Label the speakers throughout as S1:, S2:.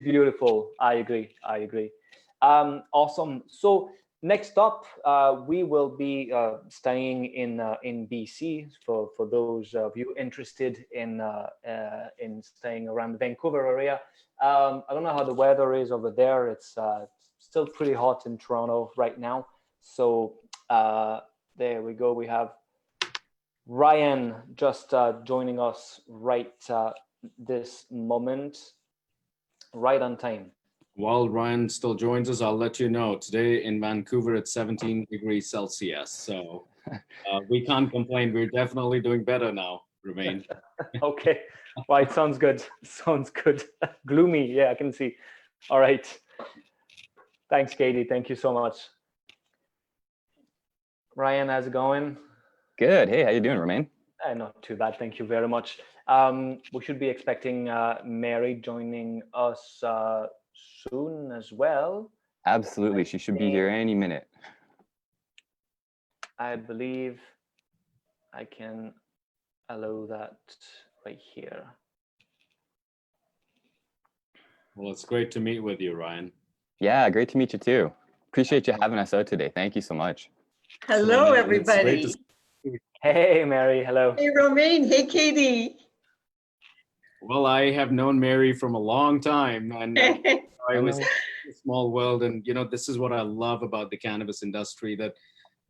S1: beautiful. I agree. I agree. Awesome. So next up, we will be staying in BC for those of you interested in staying around the Vancouver area. I don't know how the weather is over there. It's still pretty hot in Toronto right now. So there we go. We have Ryan just joining us right this moment, right on time.
S2: While Ryan still joins us, I'll let you know today in Vancouver it's 17 degrees Celsius. So we can't complain. We're definitely doing better now, Romain.
S1: Okay, right, sounds good. Sounds good. Gloomy, yeah, I can see. All right. Thanks, Katie. Thank you so much. Ryan, how's it going?
S3: Good. Hey, how you doing, Romain?
S1: Not too bad. Thank you very much. We should be expecting Mary joining us soon as well.
S3: Absolutely. She should be here any minute.
S1: I believe I can allow that right here.
S2: Well, it's great to meet with you, Ryan.
S3: Yeah, great to meet you too. Appreciate you having us out today. Thank you so much.
S4: Hello, everybody.
S1: Hey, Mary. Hello.
S4: Hey, Romain. Hey, Katie.
S2: Well, I have known Mary from a long time, and I was in a small world. And this is what I love about the cannabis industry, that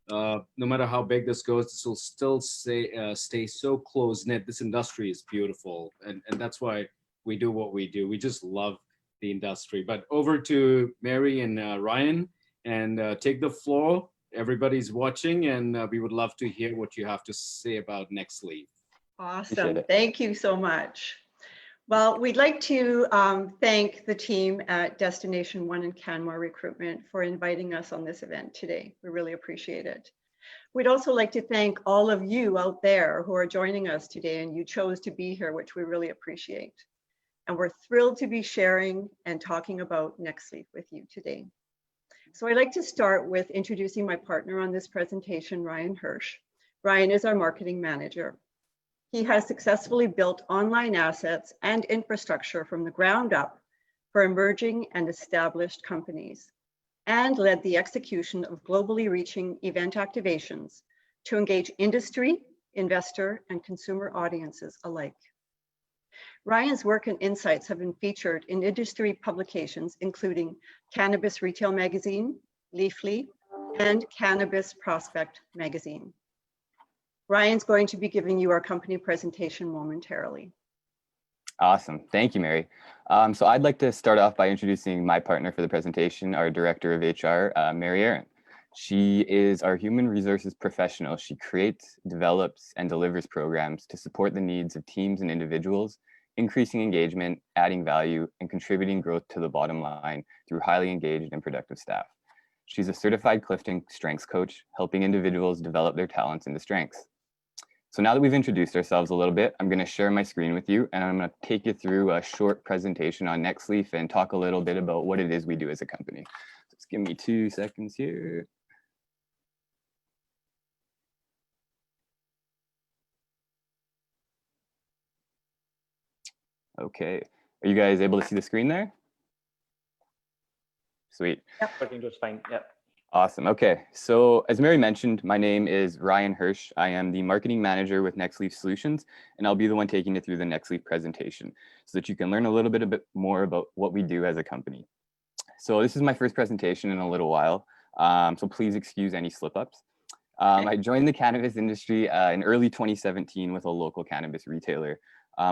S2: no matter how big this goes, this will still stay so close knit. This industry is beautiful, and that's why we do what we do. We just love the industry. But over to Mary and Ryan, and take the floor. Everybody's watching, and we would love to hear what you have to say about NextLeaf.
S4: Awesome. Thank you so much. Well, we'd like to thank the team at Destination One and CanMar Recruitment for inviting us on this event today. We really appreciate it. We'd also like to thank all of you out there who are joining us today, and you chose to be here, which we really appreciate. And we're thrilled to be sharing and talking about NextLeaf with you today. So I'd like to start with introducing my partner on this presentation, Ryan Hirsch. Ryan is our marketing manager. He has successfully built online assets and infrastructure from the ground up for emerging and established companies, and led the execution of globally reaching event activations to engage industry, investor, and consumer audiences alike. Ryan's work and insights have been featured in industry publications, including Cannabis Retail Magazine, Leafly, and Cannabis Prospect Magazine. Ryan's going to be giving you our company presentation momentarily.
S3: Awesome. Thank you, Mary. So I'd like to start off by introducing my partner for the presentation, our Director of HR, Mary Aaron. She is our human resources professional. She creates, develops, and delivers programs to support the needs of teams and individuals, increasing engagement, adding value, and contributing growth to the bottom line through highly engaged and productive staff. She's a certified Clifton strengths coach, helping individuals develop their talents into strengths. So now that we've introduced ourselves a little bit, I'm going to share my screen with you, and I'm going to take you through a short presentation on NextLeaf and talk a little bit about what it is we do as a company. Just give me 2 seconds here. Okay, are you guys able to see the screen there? Sweet.
S1: Yep, working just fine. Yep.
S3: Awesome. Okay, so as Mary mentioned, my name is Ryan Hirsch. I am the marketing manager with NextLeaf Solutions, and I'll be the one taking you through the NextLeaf presentation so that you can learn a bit more about what we do as a company. So this is my first presentation in a little while, so please excuse any slip-ups. I joined the cannabis industry in early 2017 with a local cannabis retailer.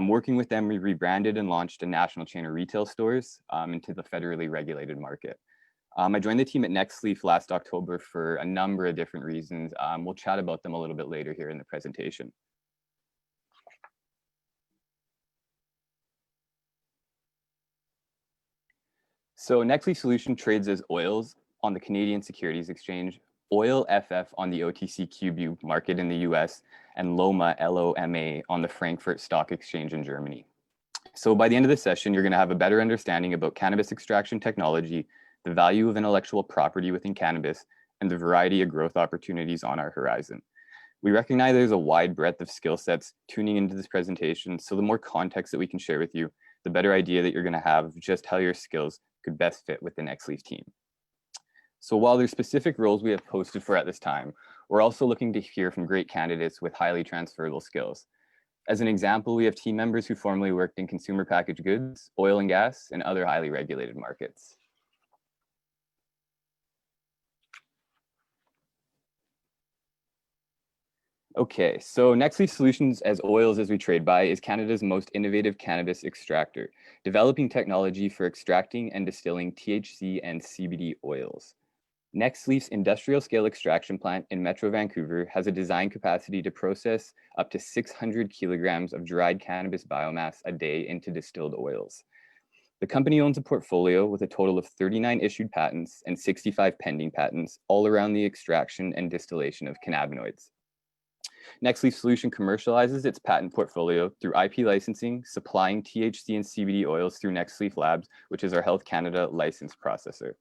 S3: Working with them, we rebranded and launched a national chain of retail stores into the federally regulated market. I joined the team at NextLeaf last October for a number of different reasons. We'll chat about them a little bit later here in the presentation. So NextLeaf Solution trades as oils on the Canadian Securities Exchange, Oil FF on the OTCQB market in the US, and LOMA, LOMA, on the Frankfurt Stock Exchange in Germany. So by the end of this session, you're going to have a better understanding about cannabis extraction technology, the value of intellectual property within cannabis, and the variety of growth opportunities on our horizon. We recognize there's a wide breadth of skill sets tuning into this presentation, so the more context that we can share with you, the better idea that you're going to have of just how your skills could best fit with the NextLeaf team. So while there's specific roles we have posted for at this time, we're also looking to hear from great candidates with highly transferable skills. As an example, we have team members who formerly worked in consumer packaged goods, oil and gas, and other highly regulated markets. Okay, so NextLeaf Solutions as Oils as we trade by is Canada's most innovative cannabis extractor, developing technology for extracting and distilling THC and CBD oils. NextLeaf's industrial scale extraction plant in Metro Vancouver has a design capacity to process up to 600 kilograms of dried cannabis biomass a day into distilled oils. The company owns a portfolio with a total of 39 issued patents and 65 pending patents all around the extraction and distillation of cannabinoids. NextLeaf Solution commercializes its patent portfolio through IP licensing, supplying THC and CBD oils through NextLeaf Labs, which is our Health Canada licensed processor.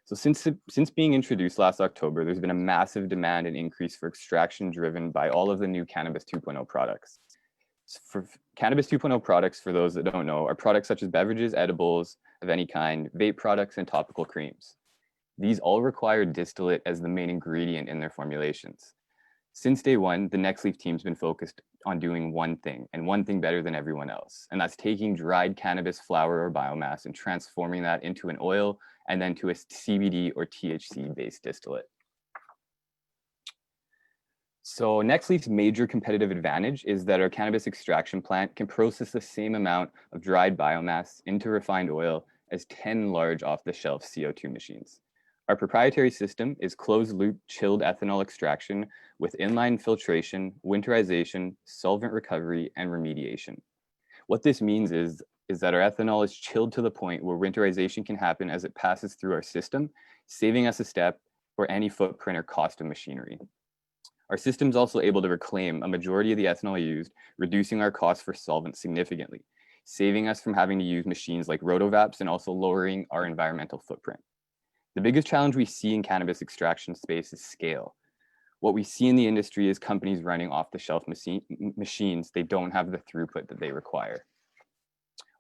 S3: So since being introduced last October, there's been a massive demand and increase for extraction driven by all of the new Cannabis 2.0 products. For Cannabis 2.0 products, for those that don't know, are products such as beverages, edibles of any kind, vape products, and topical creams. These all require distillate as the main ingredient in their formulations. Since day one, the NextLeaf team's been focused on doing one thing, and one thing better than everyone else, and that's taking dried cannabis flower or biomass and transforming that into an oil and then to a CBD or THC-based distillate. So NextLeaf's major competitive advantage is that our cannabis extraction plant can process the same amount of dried biomass into refined oil as 10 large off-the-shelf CO2 machines. Our proprietary system is closed-loop chilled ethanol extraction with inline filtration, winterization, solvent recovery, and remediation. What this means is that our ethanol is chilled to the point where winterization can happen as it passes through our system, saving us a step or any footprint or cost of machinery. Our system is also able to reclaim a majority of the ethanol used, reducing our costs for solvent significantly, saving us from having to use machines like rotovaps and also lowering our environmental footprint. The biggest challenge we see in cannabis extraction space is scale. What we see in the industry is companies running off-the-shelf machines. They don't have the throughput that they require.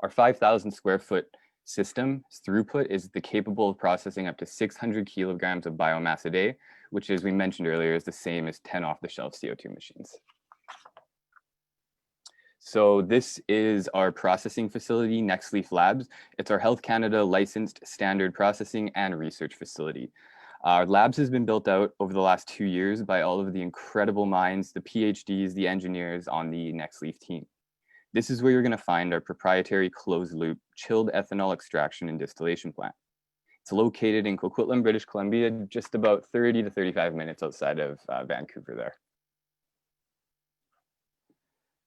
S3: Our 5,000 square foot system throughput is capable of processing up to 600 kilograms of biomass a day, which, as we mentioned earlier, is the same as 10 off-the-shelf CO2 machines. So this is our processing facility, NextLeaf Labs. It's our Health Canada licensed standard processing and research facility. Our labs has been built out over the last 2 years by all of the incredible minds, the PhDs, the engineers on the NextLeaf team. This is where you're going to find our proprietary closed-loop chilled ethanol extraction and distillation plant. It's located in Coquitlam, British Columbia, just about 30 to 35 minutes outside of Vancouver there.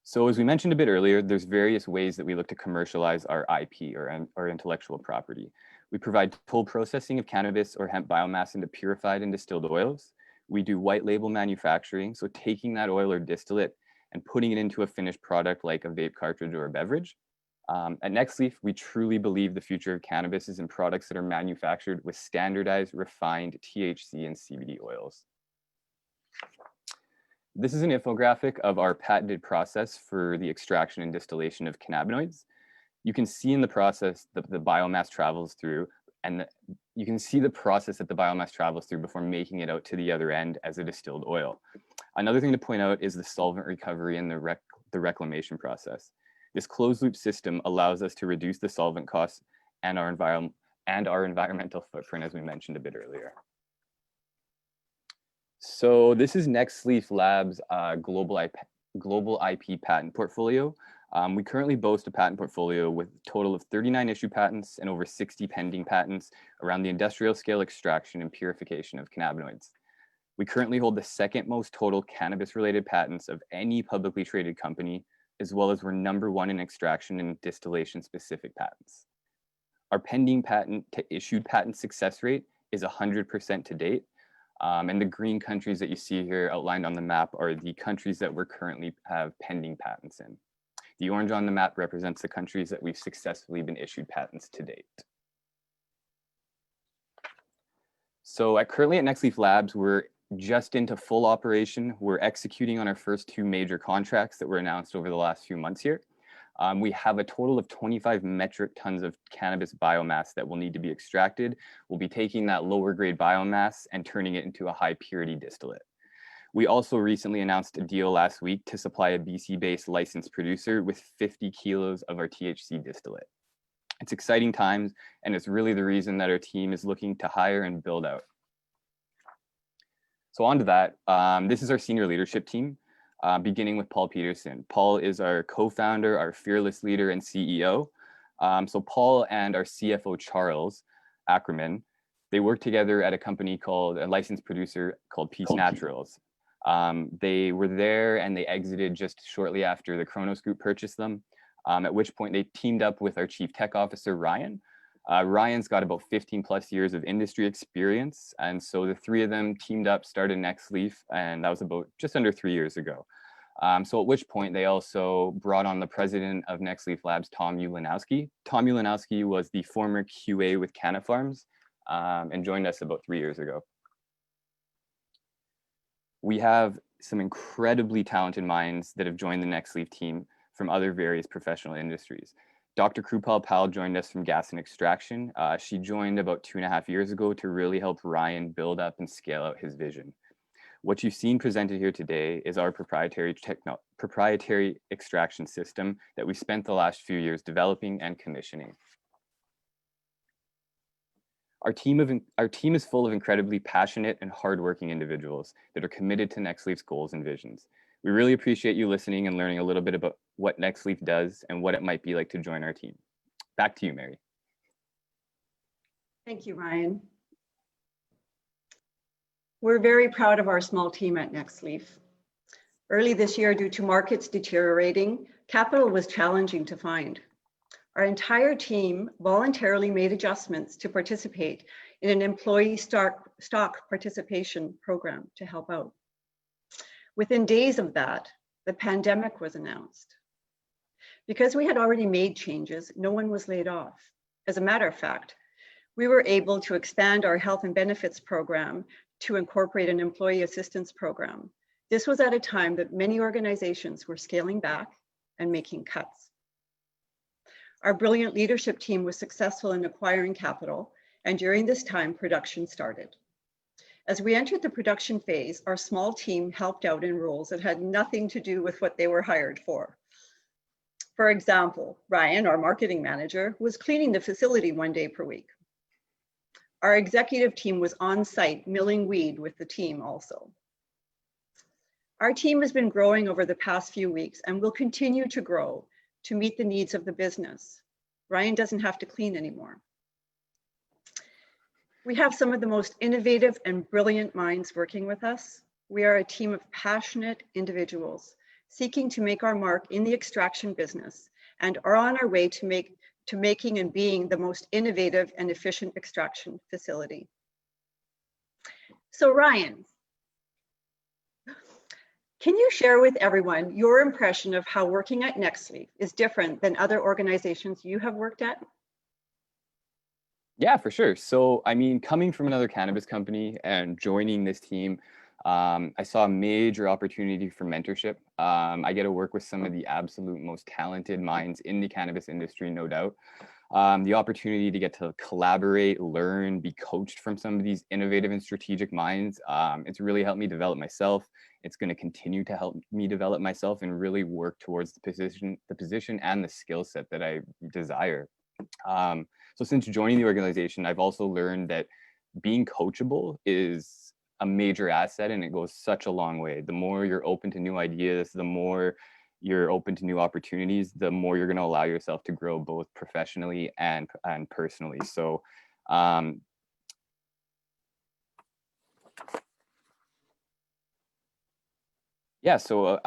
S3: So as we mentioned a bit earlier, there's various ways that we look to commercialize our IP or intellectual property. We provide full processing of cannabis or hemp biomass into purified and distilled oils. We do white label manufacturing, so taking that oil or distillate and putting it into a finished product like a vape cartridge or a beverage. At NextLeaf, we truly believe the future of cannabis is in products that are manufactured with standardized, refined THC and CBD oils. This is an infographic of our patented process for the extraction and distillation of cannabinoids. You can see in the process that the biomass travels through, and you can see the process that the biomass travels through before making it out to the other end as a distilled oil. Another thing to point out is the solvent recovery and the reclamation process. This closed loop system allows us to reduce the solvent costs and our environmental footprint, as we mentioned a bit earlier. So this is NextLeaf Labs' global IP patent portfolio. We currently boast a patent portfolio with a total of 39 issued patents and over 60 pending patents around the industrial scale extraction and purification of cannabinoids. We currently hold the second most total cannabis-related patents of any publicly traded company, as well as we're #1 in extraction and distillation-specific patents. Our pending patent to issued patent success rate is 100% to date. And the green countries that you see here outlined on the map are the countries that we currently have pending patents in. The orange on the map represents the countries that we've successfully been issued patents to date. So currently at NextLeaf Labs, we're just into full operation. We're executing on our first 2 major contracts that were announced over the last few months here. We have a total of 25 metric tons of cannabis biomass that will need to be extracted. We'll be taking that lower grade biomass and turning it into a high purity distillate. We also recently announced a deal last week to supply a BC-based licensed producer with 50 kilos of our THC distillate. It's exciting times, and it's really the reason that our team is looking to hire and build out. So on to that, this is our senior leadership team, beginning with Paul Peterson. Paul is our co-founder, our fearless leader and CEO. So Paul and our CFO, Charles Ackerman, they work together at a company called, a licensed producer called Peace Naturals. They were there and they exited just shortly after the Kronos Group purchased them, at which point they teamed up with our chief tech officer, Ryan. Ryan's got about 15 plus years of industry experience. And so the three of them teamed up, started NextLeaf, and that was about just under 3 years ago. So at which point they also brought on the president of NextLeaf Labs, Tom Ulanowski. Tom Ulanowski was the former QA with Canafarms and joined us about 3 years ago. We have some incredibly talented minds that have joined the NextLeaf team from other various professional industries. Dr. Krupal Pal joined us from Gas and Extraction. She joined about 2.5 years ago to really help Ryan build up and scale out his vision. What you've seen presented here today is our proprietary extraction system that we spent the last few years developing and commissioning. Our team is full of incredibly passionate and hardworking individuals that are committed to NextLeaf's goals and visions. We really appreciate you listening and learning a little bit about what NextLeaf does and what it might be like to join our team. Back to you, Mary.
S4: Thank you, Ryan. We're very proud of our small team at NextLeaf. Early this year, due to markets deteriorating, capital was challenging to find. Our entire team voluntarily made adjustments to participate in an employee stock participation program to help out. Within days of that, the pandemic was announced. Because we had already made changes, no one was laid off. As a matter of fact, we were able to expand our health and benefits program to incorporate an employee assistance program. This was at a time that many organizations were scaling back and making cuts. Our brilliant leadership team was successful in acquiring capital, and during this time, production started. As we entered the production phase, our small team helped out in roles that had nothing to do with what they were hired for. For example, Ryan, our marketing manager, was cleaning the facility 1 day per week. Our executive team was on site milling weed with the team also. Our team has been growing over the past few weeks and will continue to grow to meet the needs of the business. Ryan doesn't have to clean anymore. We have some of the most innovative and brilliant minds working with us. We are a team of passionate individuals seeking to make our mark in the extraction business and are on our way to making and being the most innovative and efficient extraction facility. So Ryan, can you share with everyone your impression of how working at NextLeaf is different than other organizations you have worked at?
S3: Yeah, for sure. So, I mean, coming from another cannabis company and joining this team, I saw a major opportunity for mentorship. I get to work with some of the absolute most talented minds in the cannabis industry, no doubt. The opportunity to get to collaborate, learn, be coached from some of these innovative and strategic minds. It's really helped me develop myself. It's going to continue to help me develop myself and really work towards the position and the skill set that I desire. So since joining the organization, I've also learned that being coachable is a major asset, and it goes such a long way. The more you're open to new ideas, the more you're open to new opportunities, the more you're going to allow yourself to grow both professionally and personally. So yeah, so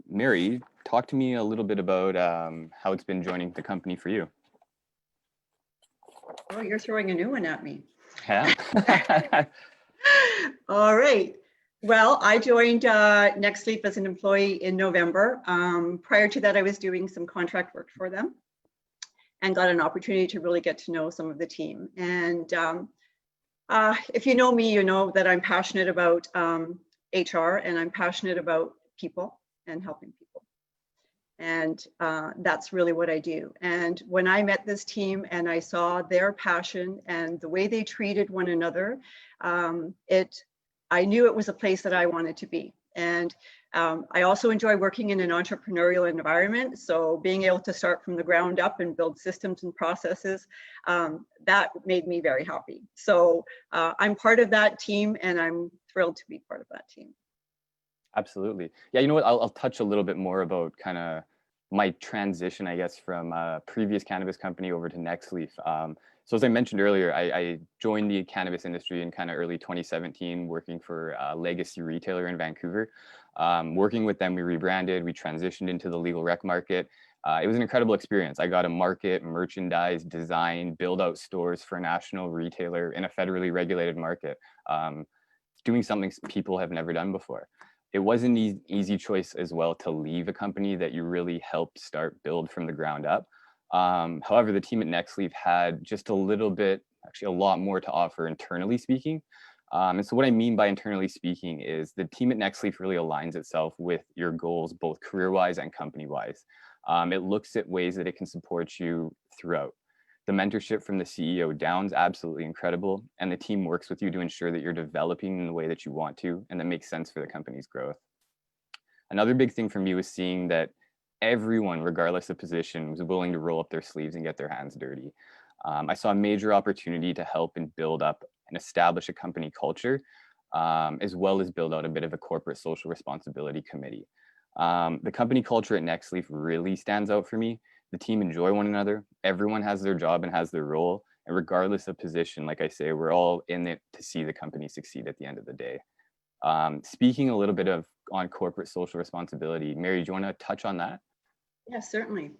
S3: Mary, talk to me a little bit about how it's been joining the company for you.
S4: Oh, you're throwing a new one at me.
S3: Yeah.
S4: All right. Well, I joined NextLeaf as an employee in November. Prior to that, I was doing some contract work for them and got an opportunity to really get to know some of the team. And if you know me, you know that I'm passionate about HR, and I'm passionate about people and helping people. And that's really what I do. And when I met this team and I saw their passion and the way they treated one another, I knew it was a place that I wanted to be. And I also enjoy working in an entrepreneurial environment. So being able to start from the ground up and build systems and processes, that made me very happy. So I'm part of that team, and I'm thrilled to be part of that team.
S3: Absolutely. Yeah, you know what? I'll touch a little bit more about kind of my transition, I guess, from a previous cannabis company over to NextLeaf. So as I mentioned earlier, I joined the cannabis industry in kind of early 2017, working for a legacy retailer in Vancouver. Working with them, we rebranded, we transitioned into the legal rec market. It was an incredible experience. I got to market, merchandise, design, build out stores for a national retailer in a federally regulated market, doing something people have never done before. It wasn't an easy choice as well to leave a company that you really helped build from the ground up. However, the team at NextLeaf had just a little bit, actually a lot more to offer internally speaking. And so what I mean by internally speaking is the team at NextLeaf really aligns itself with your goals, both career-wise and company-wise. It looks at ways that it can support you throughout. The mentorship from the CEO down is absolutely incredible, and the team works with you to ensure that you're developing in the way that you want to, and that makes sense for the company's growth. Another big thing for me was seeing that everyone, regardless of position, was willing to roll up their sleeves and get their hands dirty. I saw a major opportunity to help and build up and establish a company culture, as well as build out a bit of a corporate social responsibility committee. The company culture at NextLeaf really stands out for me. The team enjoy one another. Everyone has their job and has their role. And regardless of position, like I say, we're all in it to see the company succeed at the end of the day. Speaking a little bit on corporate social responsibility, Mary, do you want to touch on that?
S4: Yes, certainly.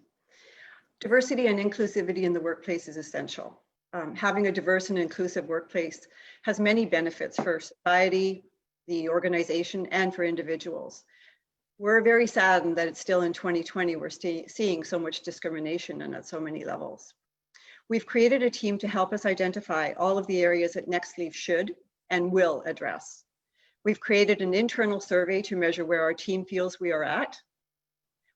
S4: Diversity and inclusivity in the workplace is essential. Having a diverse and inclusive workplace has many benefits for society, the organization, and for individuals. We're very saddened that it's still in 2020, we're seeing so much discrimination and at so many levels. We've created a team to help us identify all of the areas that NextLeaf should and will address. We've created an internal survey to measure where our team feels we are at.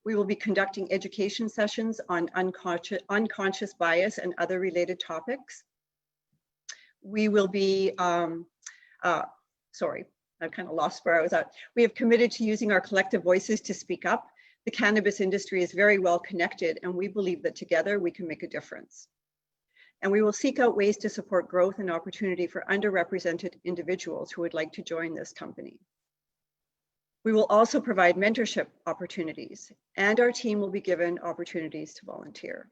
S4: We will be conducting education sessions on unconscious bias and other related topics. We will be, sorry, I kind of lost where I was at. We have committed to using our collective voices to speak up. The cannabis industry is very well connected, and we believe that together we can make a difference. And we will seek out ways to support growth and opportunity for underrepresented individuals who would like to join this company. We will also provide mentorship opportunities, and our team will be given opportunities to volunteer.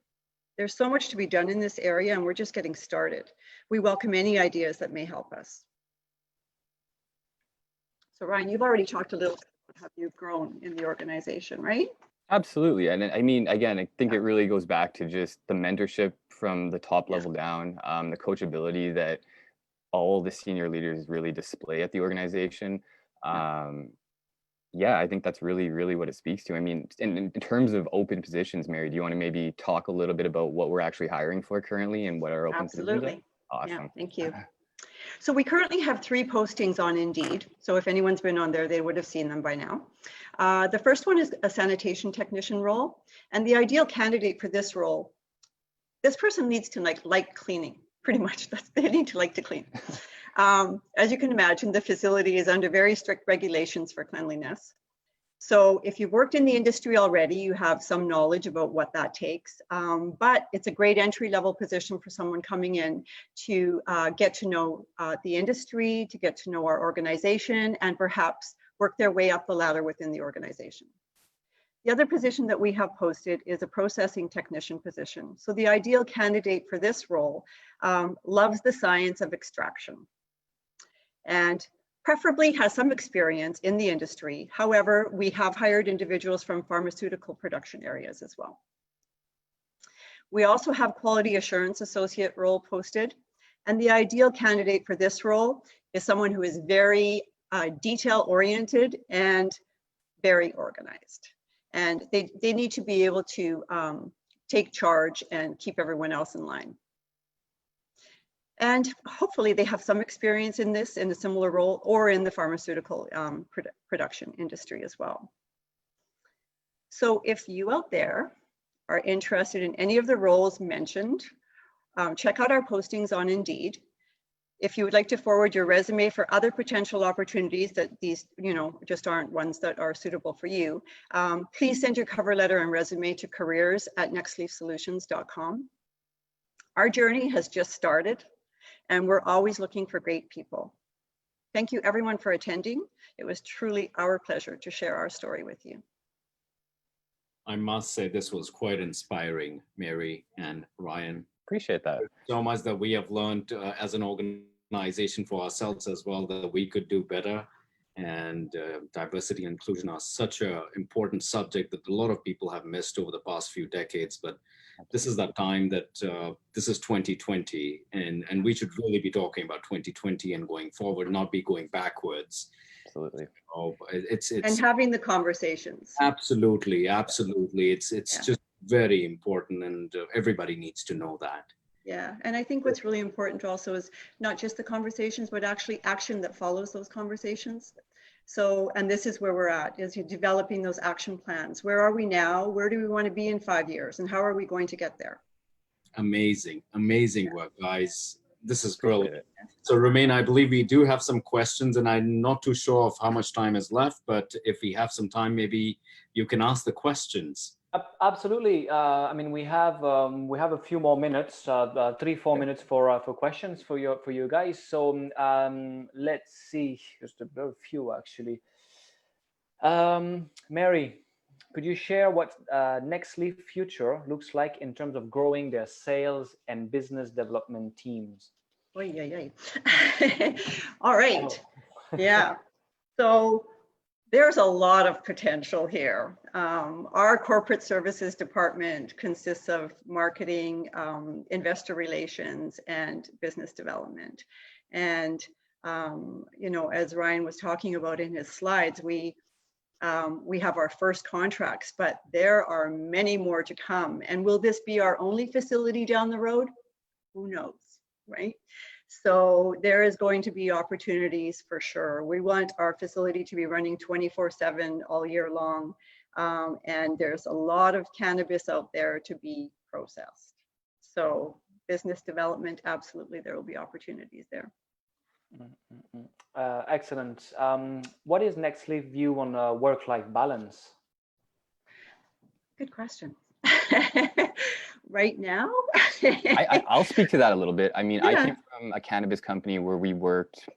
S4: There's so much to be done in this area, and we're just getting started. We welcome any ideas that may help us. So Ryan, you've already talked a little bit about how you've grown in the organization, right?
S3: Absolutely. And I mean, again, I think it really goes back to just the mentorship from the top level down, the coachability that all the senior leaders really display at the organization. Yeah, I think that's really, really what it speaks to. I mean, in terms of open positions, Mary, do you want to maybe talk a little bit about what we're actually hiring for currently and what our open positions are? Awesome.
S4: Yeah, thank you. So we currently have 3 postings on Indeed. So if anyone's been on there, they would have seen them by now. The first one is a sanitation technician role. And the ideal candidate for this role, this person needs to like cleaning, pretty much. They need to like to clean. As you can imagine, the facility is under very strict regulations for cleanliness. So if you've worked in the industry already, you have some knowledge about what that takes, but it's a great entry-level position for someone coming in to get to know the industry, to get to know our organization, and perhaps work their way up the ladder within the organization. The other position that we have posted is a processing technician position. So the ideal candidate for this role loves the science of extraction and preferably has some experience in the industry. However, we have hired individuals from pharmaceutical production areas as well. We also have quality assurance associate role posted. And the ideal candidate for this role is someone who is very detail oriented and very organized. And they need to be able to take charge and keep everyone else in line. And hopefully they have some experience in this, in a similar role, or in the pharmaceutical production industry as well. So if you out there are interested in any of the roles mentioned, check out our postings on Indeed. If you would like to forward your resume for other potential opportunities that these, just aren't ones that are suitable for you, please send your cover letter and resume to careers@nextleafsolutions.com. Our journey has just started, and we're always looking for great people. Thank you everyone for attending. It was truly our pleasure to share our story with you.
S2: I must say this was quite inspiring, Mary and Ryan.
S3: Appreciate that.
S2: So much that we have learned as an organization for ourselves as well, that we could do better. And diversity and inclusion are such an important subject that a lot of people have missed over the past few decades. But this is that time that this is 2020, and we should really be talking about 2020 and going forward, not be going backwards.
S3: Absolutely.
S2: Oh, it's
S4: and having the conversations.
S2: Absolutely. It's just very important, and everybody needs to know that.
S4: Yeah, and I think what's really important also is not just the conversations, but actually action that follows those conversations. So, and this is where we're at, is you're developing those action plans. Where are we now? Where do we want to be in 5 years? And how are we going to get there?
S2: Amazing work, guys. This is brilliant. So Romain, I believe we do have some questions, and I'm not too sure of how much time is left, but if we have some time, maybe you can ask the questions.
S1: Absolutely. I mean, we have a few more minutes, 3-4 minutes for questions for you guys. So let's see, just a very few actually. Mary, could you share what NextLeaf future looks like in terms of growing their sales and business development teams?
S4: All right. Yeah. So there's a lot of potential here. Our corporate services department consists of marketing, investor relations, and business development. And as Ryan was talking about in his slides, we have our first contracts, but there are many more to come. And will this be our only facility down the road? Who knows, right? So there is going to be opportunities for sure. We want our facility to be running 24/7 all year long. And there's a lot of cannabis out there to be processed. So business development, absolutely, there will be opportunities there.
S1: Excellent. What is NextLeaf view on work-life balance?
S4: Good question. Right now?
S3: I'll speak to that a little bit. I mean, I came from a cannabis company where we worked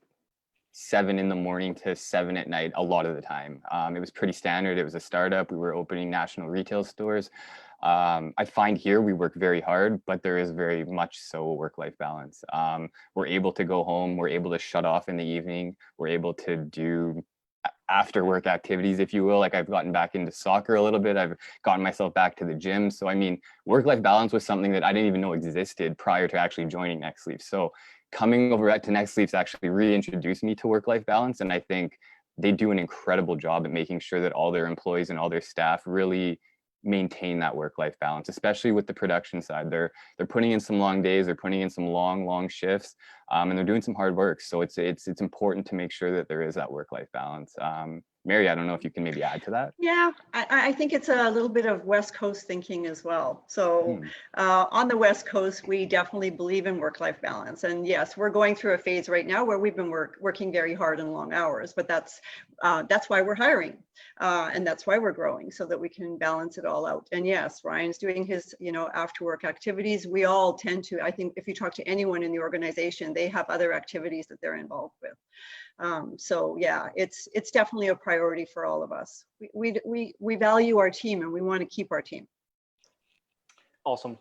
S3: 7 in the morning to 7 at night a lot of the time. It was pretty standard. It was a startup. We were opening national retail stores. I find here we work very hard, but there is very much so a work-life balance. We're able to go home. We're able to shut off in the evening. We're able to do after work activities, if you will. Like, I've gotten back into soccer a little bit. I've gotten myself back to the gym. So I mean, work-life balance was something that I didn't even know existed prior to actually joining NextLeaf. So coming over to NextLeaf's actually reintroduced me to work-life balance. And I think they do an incredible job at making sure that all their employees and all their staff really maintain that work-life balance, especially with the production side. They're putting in some long days, they're putting in some long shifts, and they're doing some hard work. So it's important to make sure that there is that work-life balance. Mary, I don't know if you can maybe add to that.
S4: Yeah, I think it's a little bit of West Coast thinking as well. So on the West Coast, we definitely believe in work-life balance. And yes, we're going through a phase right now where we've been working very hard and long hours, but that's why we're hiring. And that's why we're growing, so that we can balance it all out. And yes, Ryan's doing his, after work activities. We all tend to, I think if you talk to anyone in the organization, they have other activities that they're involved with. So yeah, it's definitely a priority for all of us. We value our team, and we want to keep our team.
S1: Awesome.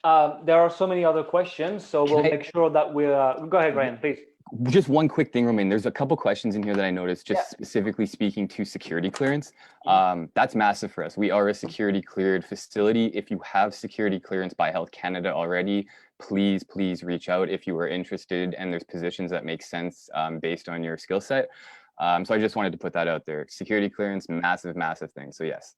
S1: There are so many other questions, so we'll make sure that we'll go ahead, Ryan, please.
S3: Just one quick thing, Romain. There's a couple questions in here that I noticed, just specifically speaking to security clearance. That's massive for us. We are a security cleared facility. If you have security clearance by Health Canada already, please reach out if you are interested, and there's positions that make sense based on your skill set. So I just wanted to put that out there. Security clearance, massive thing. So yes.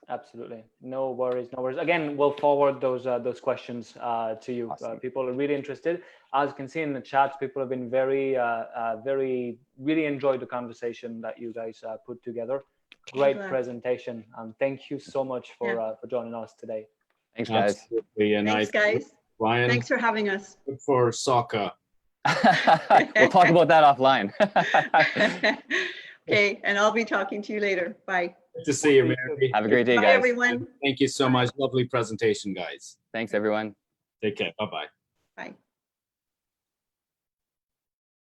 S1: Absolutely. No worries. Again, we'll forward those questions to you.
S3: Awesome.
S1: People are really interested. As you can see in the chat, people have been really enjoyed the conversation that you guys put together. great
S4: glad.
S1: presentation. Thank you so much for joining us today.
S3: Thanks, guys.
S2: Absolutely. And
S4: Thanks, guys.
S2: Ryan,
S4: Thanks for having us.
S2: good for soccer.
S3: We'll talk about that offline.
S4: Okay, and I'll be talking to you later. Bye.
S2: Good to see you, Mary.
S3: Have a great day,
S4: Bye,
S3: guys.
S4: everyone.
S2: Thank you so much. Lovely presentation, guys.
S3: Thanks, everyone.
S2: Take care. Bye-bye.
S4: Bye.